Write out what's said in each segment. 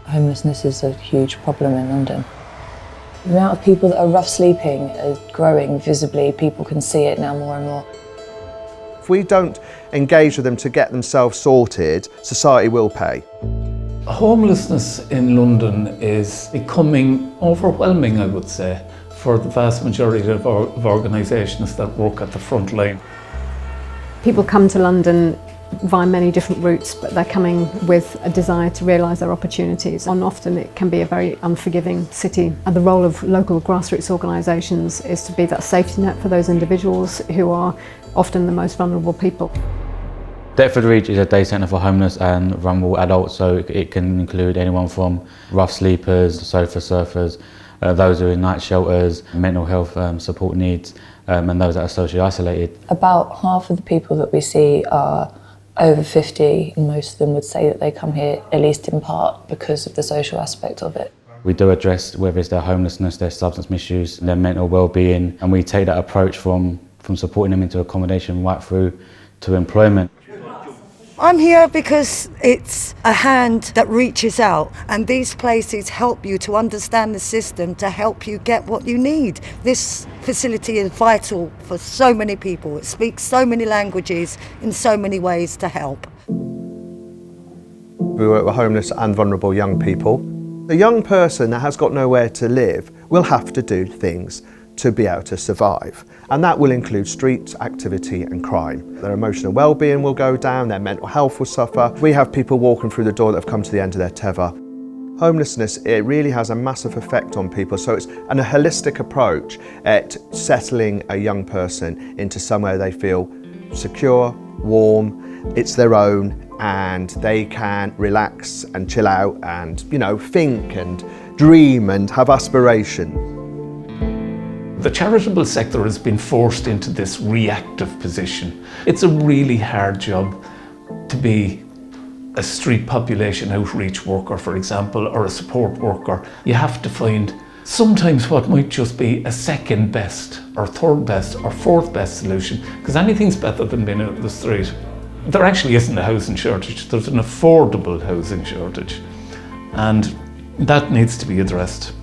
Homelessness is a huge problem in London. The amount of people that are rough sleeping is growing visibly. People can see it now more and more. If we don't engage with them to get themselves sorted, society will pay. Homelessness in London is becoming overwhelming, I would say, for the vast majority of organisations that work at the front line. People come to London via many different routes, but they're coming with a desire to realise their opportunities. And often it can be a very unforgiving city. And the role of local grassroots organisations is to be that safety net for those individuals who are often the most vulnerable people. Deptford Reach is a day centre for homeless and vulnerable adults, so it can include anyone from rough sleepers, sofa surfers, those who are in night shelters, mental health support needs, and those that are socially isolated. About half of the people that we see are over 50, and most of them would say that they come here at least in part because of the social aspect of it. We do address whether it's their homelessness, their substance misuse, their mental well-being, and we take that approach from supporting them into accommodation right through to employment. I'm here because it's a hand that reaches out, and these places help you to understand the system to help you get what you need. This facility is vital for so many people. It speaks so many languages in so many ways to help. We work with homeless and vulnerable young people. A young person that has got nowhere to live will have to do things to be able to survive. And that will include street activity and crime. Their emotional well-being will go down, their mental health will suffer. We have people walking through the door that have come to the end of their tether. Homelessness, it really has a massive effect on people, so it's a holistic approach at settling a young person into somewhere they feel secure, warm, it's their own, and they can relax and chill out and, think and dream and have aspiration. The charitable sector has been forced into this reactive position. It's a really hard job to be a street population outreach worker, for example, or a support worker. You have to find sometimes what might just be a second best, or third best, or fourth best solution, because anything's better than being out on the street. There actually isn't a housing shortage, there's an affordable housing shortage, and that needs to be addressed.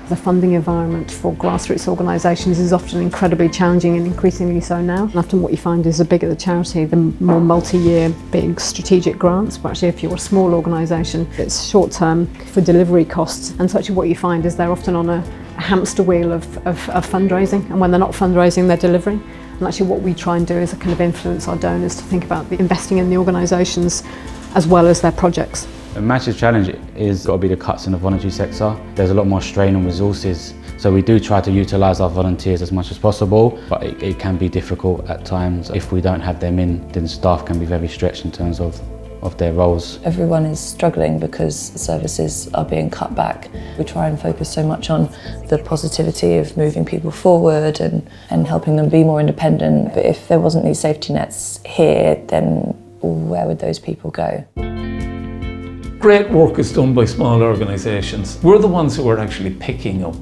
The funding environment for grassroots organisations is often incredibly challenging, and increasingly so now. And often what you find is the bigger the charity, the more multi-year big strategic grants. But actually if you're a small organisation, it's short-term for delivery costs. And so actually what you find is they're often on a hamster wheel of fundraising, and when they're not fundraising, they're delivering. And actually what we try and do is kind of influence our donors to think about investing in the organisations as well as their projects. A massive challenge is got to be the cuts in the voluntary sector. There's a lot more strain on resources, so we do try to utilise our volunteers as much as possible, but it can be difficult at times. If we don't have them in, then staff can be very stretched in terms of their roles. Everyone is struggling because services are being cut back. We try and focus so much on the positivity of moving people forward and helping them be more independent, but if there wasn't these safety nets here, then where would those people go? Great work is done by small organisations. We're the ones who are actually picking up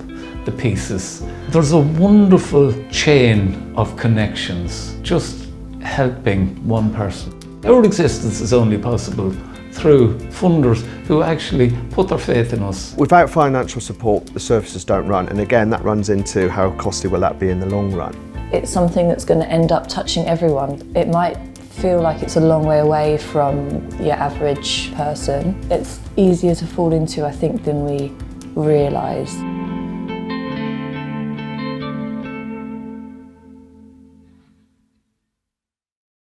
the pieces. There's a wonderful chain of connections just helping one person. Our existence is only possible through funders who actually put their faith in us. Without financial support, the services don't run, and again that runs into how costly will that be in the long run. It's something that's going to end up touching everyone. It might feel like it's a long way away from your average person. It's easier to fall into, I think, than we realise.